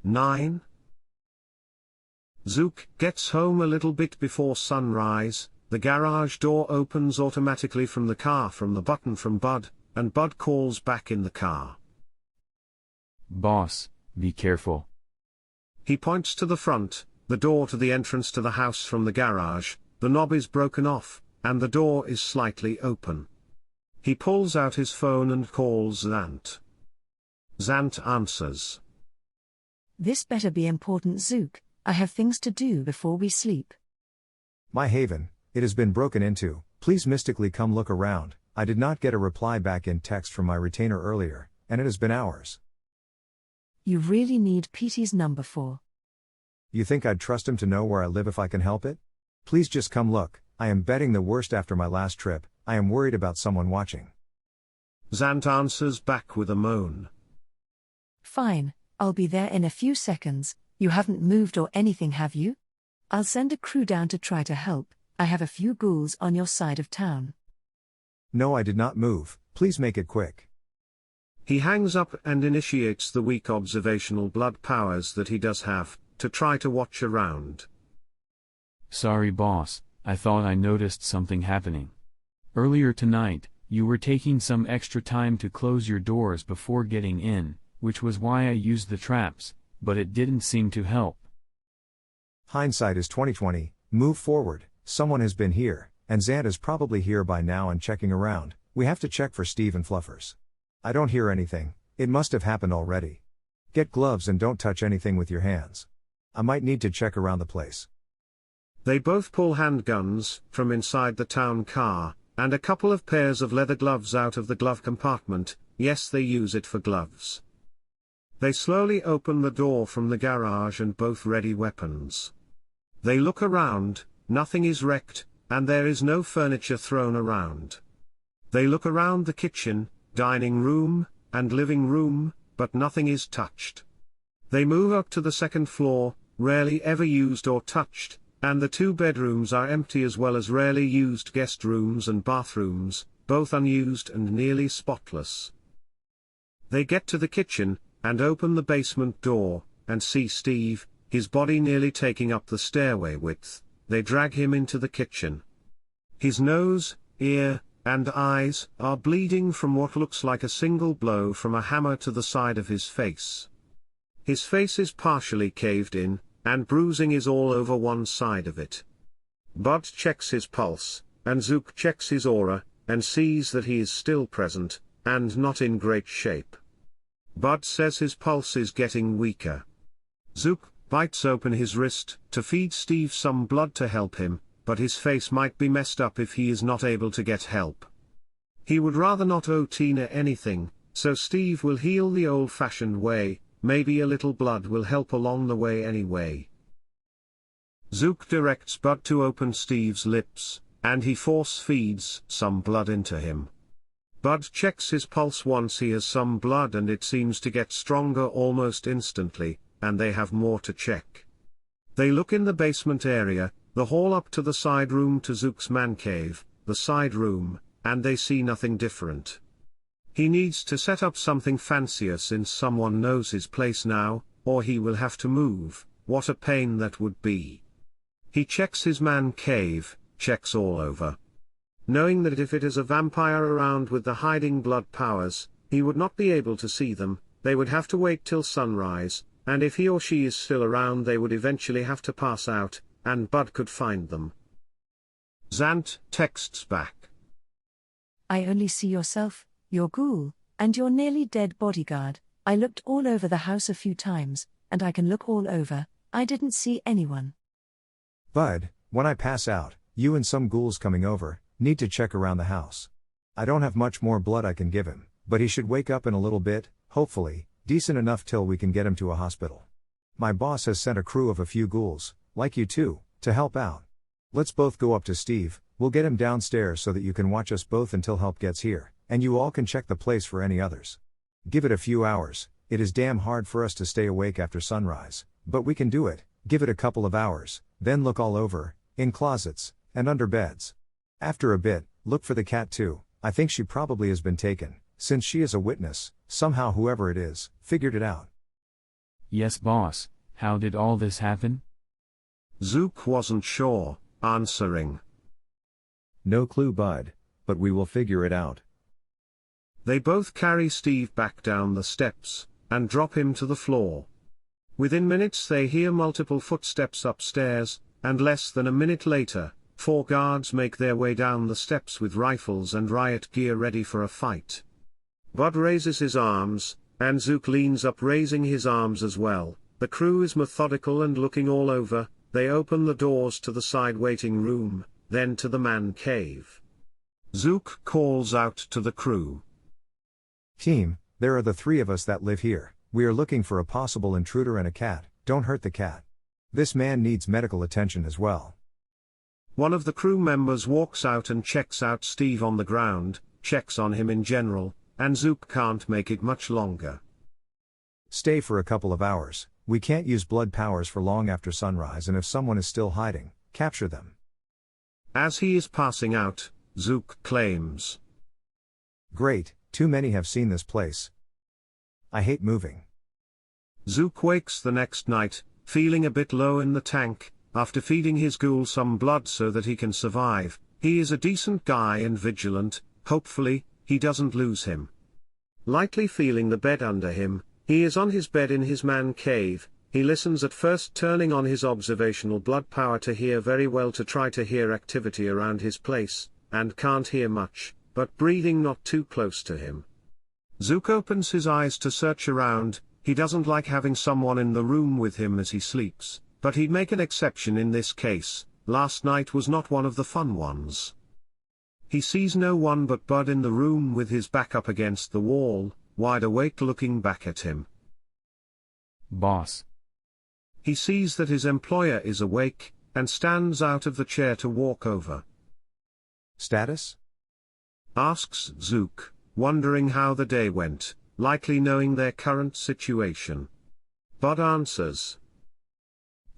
9. Zook gets home a little bit before sunrise. The garage door opens automatically from the car from the button from Bud, and Bud calls back in the car. Boss, be careful. He points to the front, the door to the entrance to the house from the garage. The knob is broken off, and the door is slightly open. He pulls out his phone and calls Zant. Zant answers. This better be important, Zook. I have things to do before we sleep. My haven, it has been broken into. Please mystically come look around. I did not get a reply back in text from my retainer earlier, and it has been hours. You really need Petey's number for. You think I'd trust him to know where I live if I can help it? Please just come look. I am betting the worst after my last trip. I am worried about someone watching. Zant answers back with a moan. Fine, I'll be there in a few seconds. You haven't moved or anything, have you? I'll send a crew down to try to help. I have a few ghouls on your side of town. No, I did not move. Please make it quick. He hangs up and initiates the weak observational blood powers that he does have, to try to watch around. Sorry boss, I thought I noticed something happening. Earlier tonight, you were taking some extra time to close your doors before getting in, which was why I used the traps, but it didn't seem to help. Hindsight is 20/20. Move forward. Someone has been here, and Zant is probably here by now and checking around. We have to check for Steve and Fluffers. I don't hear anything. It must have happened already. Get gloves and don't touch anything with your hands. I might need to check around the place. They both pull handguns from inside the town car, and a couple of pairs of leather gloves out of the glove compartment. Yes, they use it for gloves. They slowly open the door from the garage and both ready weapons. They look around, nothing is wrecked, and there is no furniture thrown around. They look around the kitchen, dining room, and living room, but nothing is touched. They move up to the second floor, rarely ever used or touched, and the 2 bedrooms are empty as well as rarely used guest rooms and bathrooms, both unused and nearly spotless. They get to the kitchen, and open the basement door, and see Steve, his body nearly taking up the stairway width. They drag him into the kitchen. His nose, ear, and eyes are bleeding from what looks like a single blow from a hammer to the side of his face. His face is partially caved in, and bruising is all over one side of it. Bud checks his pulse, and Zook checks his aura, and sees that he is still present, and not in great shape. Bud says his pulse is getting weaker. Zook bites open his wrist to feed Steve some blood to help him, but his face might be messed up if he is not able to get help. He would rather not owe Tina anything, so Steve will heal the old-fashioned way. Maybe a little blood will help along the way anyway. Zook directs Bud to open Steve's lips, and he force feeds some blood into him. Bud checks his pulse once he has some blood and it seems to get stronger almost instantly, and they have more to check. They look in the basement area, the hall up to the side room to Zook's man cave, the side room, and they see nothing different. He needs to set up something fancier since someone knows his place now, or he will have to move. What a pain that would be. He checks his man cave, checks all over. Knowing that if it is a vampire around with the hiding blood powers, he would not be able to see them, they would have to wait till sunrise, and if he or she is still around they would eventually have to pass out, and Bud could find them. Zant texts back. I only see yourself, your ghoul, and your nearly dead bodyguard. I looked all over the house a few times, and I can look all over. I didn't see anyone. Bud, when I pass out, you and some ghouls coming over, need to check around the house. I don't have much more blood I can give him, but he should wake up in a little bit, hopefully, decent enough till we can get him to a hospital. My boss has sent a crew of a few ghouls, like you two, to help out. Let's both go up to Steve, we'll get him downstairs so that you can watch us both until help gets here, and you all can check the place for any others. Give it a few hours, it is damn hard for us to stay awake after sunrise, but we can do it. Give it a couple of hours, then look all over, in closets, and under beds. After a bit, look for the cat too. I think she probably has been taken, since she is a witness, somehow whoever it is, figured it out. Yes boss, how did all this happen? Zook wasn't sure, answering. No clue, bud, but we will figure it out. They both carry Steve back down the steps, and drop him to the floor. Within minutes they hear multiple footsteps upstairs, and less than a minute later, 4 guards make their way down the steps with rifles and riot gear ready for a fight. Bud raises his arms, and Zook leans up raising his arms as well. The crew is methodical and looking all over. They open the doors to the side waiting room, then to the man cave. Zook calls out to the crew. Team, there are the 3 of us that live here. We are looking for a possible intruder and a cat. Don't hurt the cat. This man needs medical attention as well. One of the crew members walks out and checks out Steve on the ground, checks on him in general, and Zook can't make it much longer. Stay for a couple of hours. We can't use blood powers for long after sunrise, and if someone is still hiding, capture them. As he is passing out, Zook claims. Great, too many have seen this place. I hate moving. Zook wakes the next night, feeling a bit low in the tank. After feeding his ghoul some blood so that he can survive. He is a decent guy and vigilant, hopefully, he doesn't lose him. Lightly feeling the bed under him, he is on his bed in his man cave. He listens at first, turning on his observational blood power to hear very well to try to hear activity around his place, and can't hear much, but breathing not too close to him. Zook opens his eyes to search around. He doesn't like having someone in the room with him as he sleeps, but he'd make an exception in this case. Last night was not one of the fun ones. He sees no one but Bud in the room with his back up against the wall, wide awake looking back at him. Boss. He sees that his employer is awake, and stands out of the chair to walk over. Status? Asks Zook, wondering how the day went, likely knowing their current situation. Bud answers.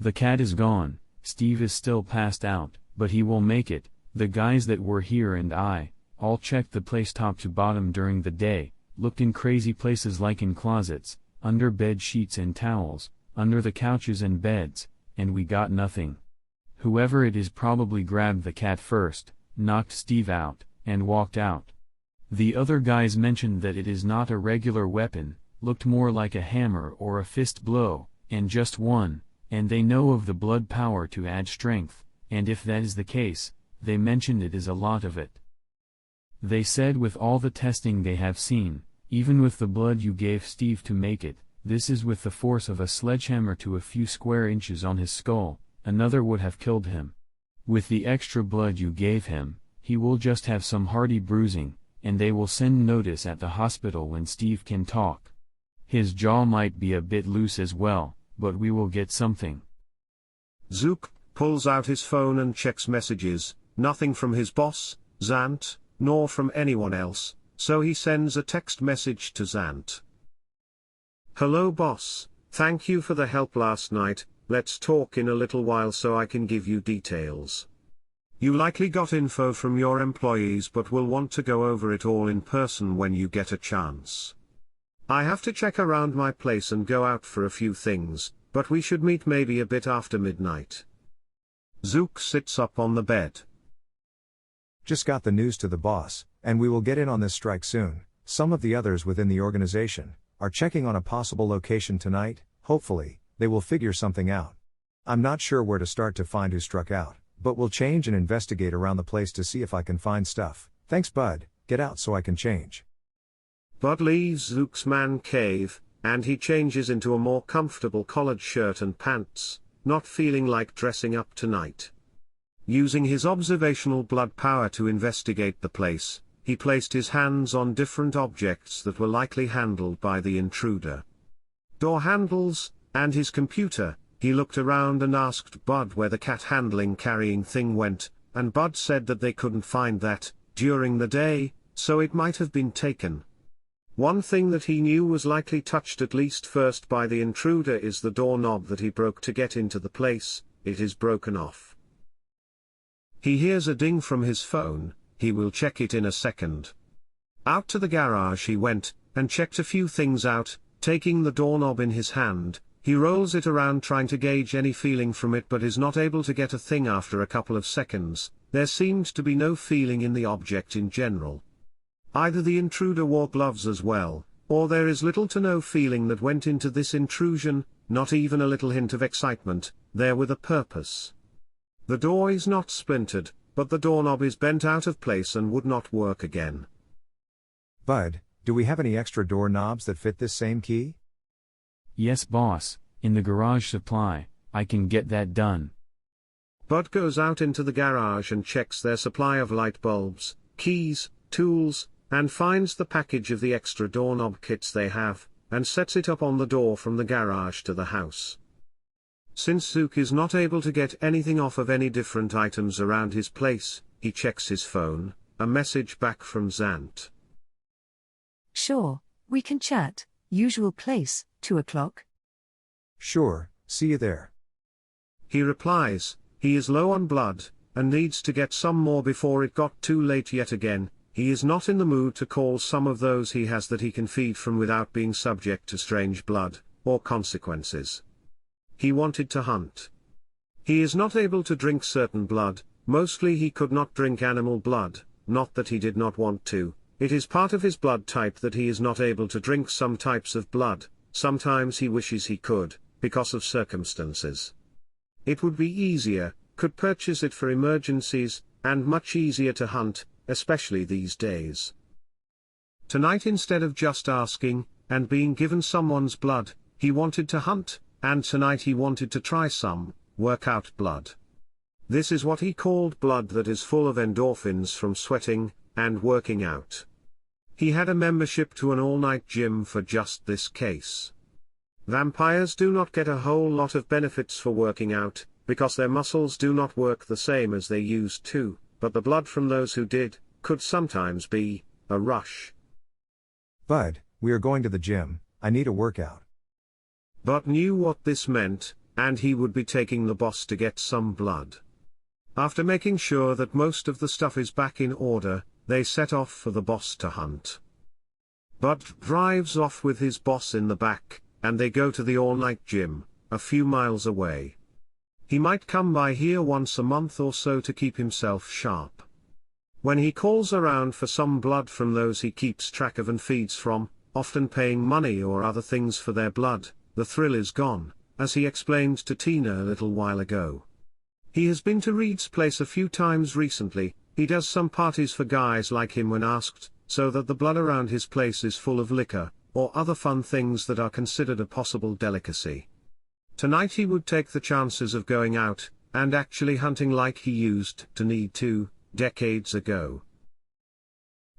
The cat is gone, Steve is still passed out, but he will make it. The guys that were here and I, all checked the place top to bottom during the day, looked in crazy places like in closets, under bed sheets and towels, under the couches and beds, and we got nothing. Whoever it is probably grabbed the cat first, knocked Steve out, and walked out. The other guys mentioned that it is not a regular weapon, looked more like a hammer or a fist blow, and just one, and they know of the blood power to add strength, and if that is the case, they mentioned it is a lot of it. They said with all the testing they have seen, even with the blood you gave Steve to make it, this is with the force of a sledgehammer to a few square inches on his skull, another would have killed him. With the extra blood you gave him, he will just have some hardy bruising, and they will send notice at the hospital when Steve can talk. His jaw might be a bit loose as well, but we will get something. Zook pulls out his phone and checks messages, nothing from his boss, Zant, nor from anyone else, so he sends a text message to Zant. Hello boss, thank you for the help last night, let's talk in a little while so I can give you details. You likely got info from your employees but will want to go over it all in person when you get a chance. I have to check around my place and go out for a few things, but we should meet maybe a bit after midnight. Zook sits up on the bed. Just got the news to the boss, and we will get in on this strike soon. Some of the others within the organization are checking on a possible location tonight. Hopefully, they will figure something out. I'm not sure where to start to find who struck out, but we'll change and investigate around the place to see if I can find stuff. Thanks Bud, get out so I can change. Bud leaves Zook's man cave, and he changes into a more comfortable collared shirt and pants, not feeling like dressing up tonight. Using his observational blood power to investigate the place, he placed his hands on different objects that were likely handled by the intruder. Door handles, and his computer. He looked around and asked Bud where the cat handling carrying thing went, and Bud said that they couldn't find that during the day, so it might have been taken. One thing that he knew was likely touched at least first by the intruder is the doorknob that he broke to get into the place. It is broken off. He hears a ding from his phone. He will check it in a second. Out to the garage he went, and checked a few things out, taking the doorknob in his hand. He rolls it around trying to gauge any feeling from it but is not able to get a thing after a couple of seconds. There seemed to be no feeling in the object in general. Either the intruder wore gloves as well, or there is little to no feeling that went into this intrusion, not even a little hint of excitement, there with a purpose. The door is not splintered, but the doorknob is bent out of place and would not work again. Bud, do we have any extra door knobs that fit this same key? Yes, boss, in the garage supply, I can get that done. Bud goes out into the garage and checks their supply of light bulbs, keys, tools, and finds the package of the extra doorknob kits they have, and sets it up on the door from the garage to the house. Since Zook is not able to get anything off of any different items around his place, he checks his phone, a message back from Zant. Sure, we can chat, usual place, 2 o'clock. Sure, see you there. He replies, he is low on blood, and needs to get some more before it got too late yet again. He is not in the mood to call some of those he has that he can feed from without being subject to strange blood, or consequences. He wanted to hunt. He is not able to drink certain blood, mostly he could not drink animal blood, not that he did not want to, it is part of his blood type that he is not able to drink some types of blood, sometimes he wishes he could, because of circumstances. It would be easier, could purchase it for emergencies, and much easier to hunt, especially these days. Tonight instead of just asking, and being given someone's blood, he wanted to hunt, and tonight he wanted to try some, workout blood. This is what he called blood that is full of endorphins from sweating, and working out. He had a membership to an all-night gym for just this case. Vampires do not get a whole lot of benefits for working out, because their muscles do not work the same as they used to, but the blood from those who did, could sometimes be a rush. Bud, we are going to the gym, I need a workout. Bud knew what this meant, and he would be taking the boss to get some blood. After making sure that most of the stuff is back in order, they set off for the boss to hunt. Bud drives off with his boss in the back, and they go to the all-night gym, a few miles away. He might come by here once a month or so to keep himself sharp. When he calls around for some blood from those he keeps track of and feeds from, often paying money or other things for their blood, the thrill is gone, as he explained to Tina a little while ago. He has been to Reed's place a few times recently, he does some parties for guys like him when asked, so that the blood around his place is full of liquor, or other fun things that are considered a possible delicacy. Tonight he would take the chances of going out, and actually hunting like he used to need to, decades ago.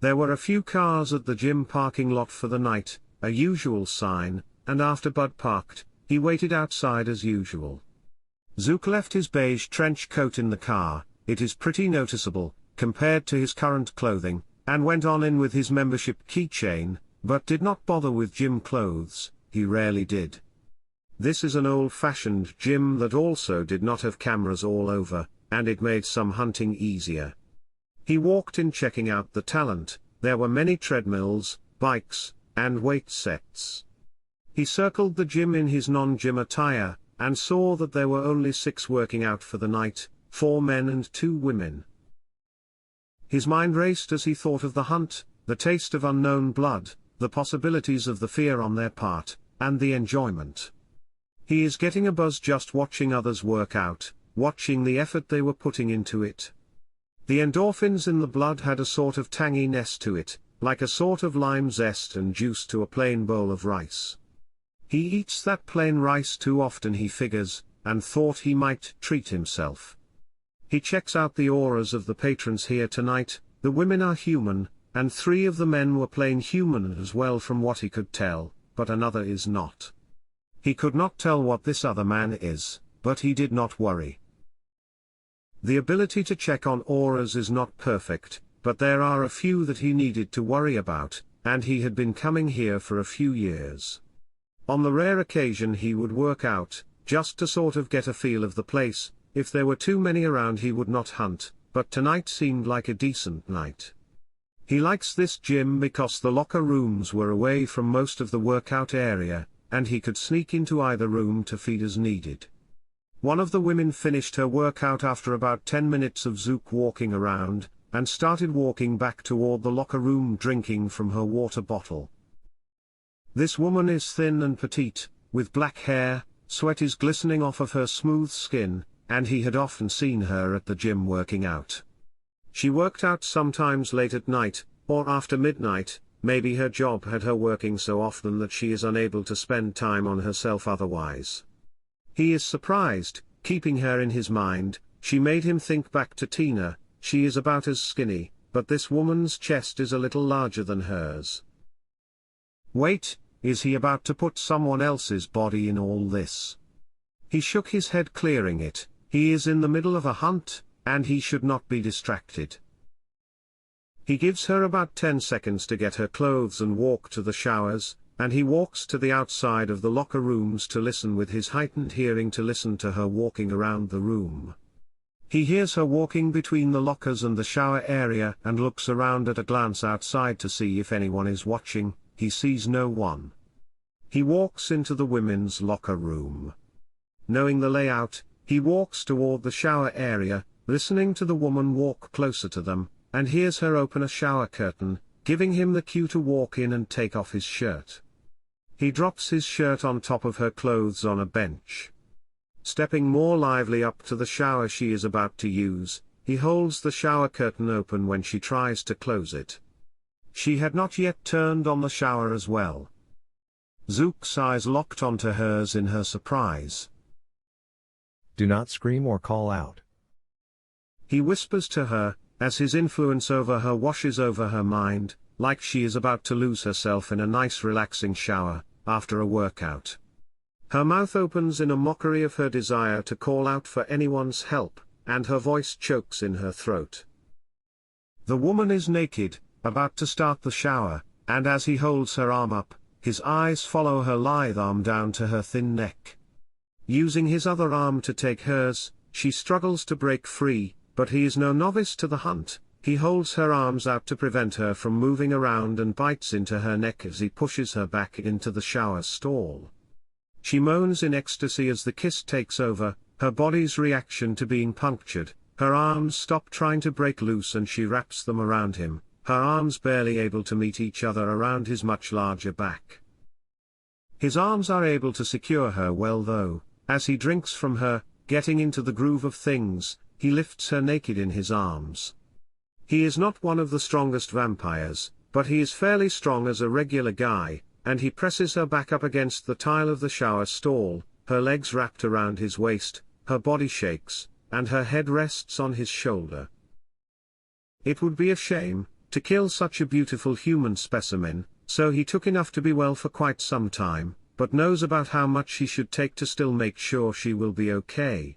There were a few cars at the gym parking lot for the night, a usual sign, and after Bud parked, he waited outside as usual. Zook left his beige trench coat in the car, it is pretty noticeable, compared to his current clothing, and went on in with his membership keychain, but did not bother with gym clothes, he rarely did. This is an old-fashioned gym that also did not have cameras all over, and it made some hunting easier. He walked in checking out the talent, there were many treadmills, bikes, and weight sets. He circled the gym in his non-gym attire, and saw that there were only 6 working out for the night, 4 men and 2 women. His mind raced as he thought of the hunt, the taste of unknown blood, the possibilities of the fear on their part, and the enjoyment. He is getting a buzz just watching others work out, watching the effort they were putting into it. The endorphins in the blood had a sort of tanginess to it, like a sort of lime zest and juice to a plain bowl of rice. He eats that plain rice too often, he figures, and thought he might treat himself. He checks out the auras of the patrons here tonight, the women are human, and 3 of the men were plain human as well from what he could tell, but another is not. He could not tell what this other man is, but he did not worry. The ability to check on auras is not perfect, but there are a few that he needed to worry about, and he had been coming here for a few years. On the rare occasion he would work out, just to sort of get a feel of the place, if there were too many around he would not hunt, but tonight seemed like a decent night. He likes this gym because the locker rooms were away from most of the workout area, and he could sneak into either room to feed as needed. One of the women finished her workout after about 10 minutes of Zook walking around, and started walking back toward the locker room drinking from her water bottle. This woman is thin and petite, with black hair, sweat is glistening off of her smooth skin, and he had often seen her at the gym working out. She worked out sometimes late at night, or after midnight. Maybe her job had her working so often that she is unable to spend time on herself otherwise. He is surprised, keeping her in his mind. She made him think back to Tina. She is about as skinny, but this woman's chest is a little larger than hers. Wait, is he about to put someone else's body in all this? He shook his head, clearing it. He is in the middle of a hunt, and he should not be distracted. He gives her about 10 seconds to get her clothes and walk to the showers, and he walks to the outside of the locker rooms to listen with his heightened hearing to listen to her walking around the room. He hears her walking between the lockers and the shower area and looks around at a glance outside to see if anyone is watching. He sees no one. He walks into the women's locker room. Knowing the layout, he walks toward the shower area, listening to the woman walk closer to them, and hears her open a shower curtain, giving him the cue to walk in and take off his shirt. He drops his shirt on top of her clothes on a bench. Stepping more lively up to the shower she is about to use, he holds the shower curtain open when she tries to close it. She had not yet turned on the shower as well. Zook's eyes locked onto hers in her surprise. Do not scream or call out. He whispers to her, as his influence over her washes over her mind, like she is about to lose herself in a nice relaxing shower, after a workout. Her mouth opens in a mockery of her desire to call out for anyone's help, and her voice chokes in her throat. The woman is naked, about to start the shower, and as he holds her arm up, his eyes follow her lithe arm down to her thin neck. Using his other arm to take hers, she struggles to break free, but he is no novice to the hunt. He holds her arms out to prevent her from moving around and bites into her neck as he pushes her back into the shower stall. She moans in ecstasy as the kiss takes over, her body's reaction to being punctured. Her arms stop trying to break loose and she wraps them around him, her arms barely able to meet each other around his much larger back. His arms are able to secure her well though, as he drinks from her, getting into the groove of things. He lifts her naked in his arms. He is not one of the strongest vampires, but he is fairly strong as a regular guy, and he presses her back up against the tile of the shower stall, her legs wrapped around his waist, her body shakes, and her head rests on his shoulder. It would be a shame to kill such a beautiful human specimen, so he took enough to be well for quite some time, but knows about how much he should take to still make sure she will be okay.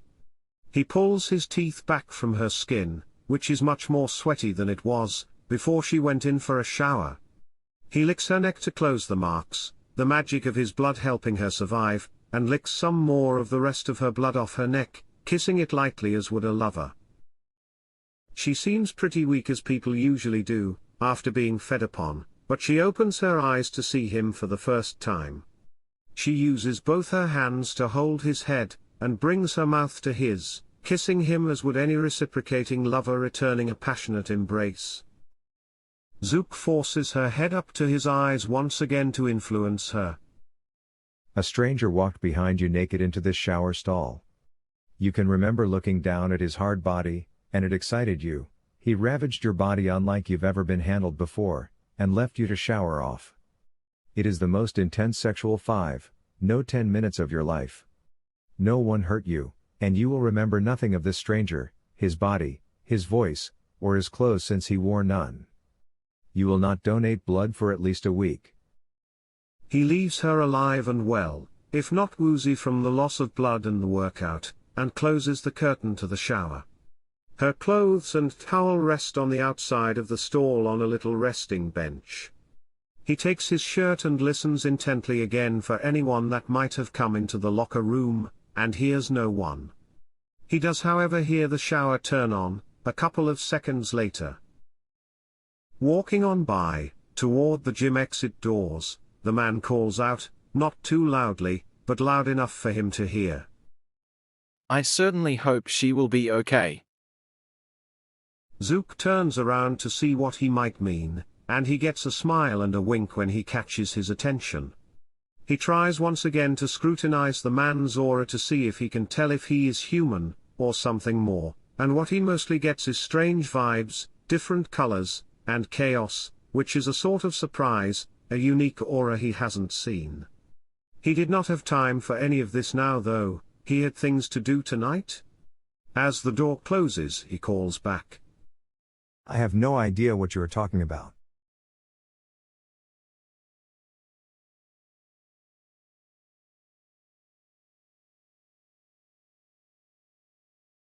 He pulls his teeth back from her skin, which is much more sweaty than it was before she went in for a shower. He licks her neck to close the marks, the magic of his blood helping her survive, and licks some more of the rest of her blood off her neck, kissing it lightly as would a lover. She seems pretty weak as people usually do, after being fed upon, but she opens her eyes to see him for the first time. She uses both her hands to hold his head, and brings her mouth to his, kissing him as would any reciprocating lover returning a passionate embrace. Zook forces her head up to his eyes once again to influence her. A stranger walked behind you naked into this shower stall. You can remember looking down at his hard body, and it excited you. He ravaged your body unlike you've ever been handled before, and left you to shower off. It is the most intense sexual 10 minutes of your life. No one hurt you, and you will remember nothing of this stranger, his body, his voice, or his clothes since he wore none. You will not donate blood for at least a week. He leaves her alive and well, if not woozy from the loss of blood and the workout, and closes the curtain to the shower. Her clothes and towel rest on the outside of the stall on a little resting bench. He takes his shirt and listens intently again for anyone that might have come into the locker room, and hears no one. He does however hear the shower turn on, a couple of seconds later. Walking on by, toward the gym exit doors, the man calls out, not too loudly, but loud enough for him to hear. I certainly hope she will be okay. Zook turns around to see what he might mean, and he gets a smile and a wink when he catches his attention. He tries once again to scrutinize the man's aura to see if he can tell if he is human, or something more, and what he mostly gets is strange vibes, different colors, and chaos, which is a sort of surprise, a unique aura he hasn't seen. He did not have time for any of this now though, he had things to do tonight. As the door closes he calls back. I have no idea what you are talking about.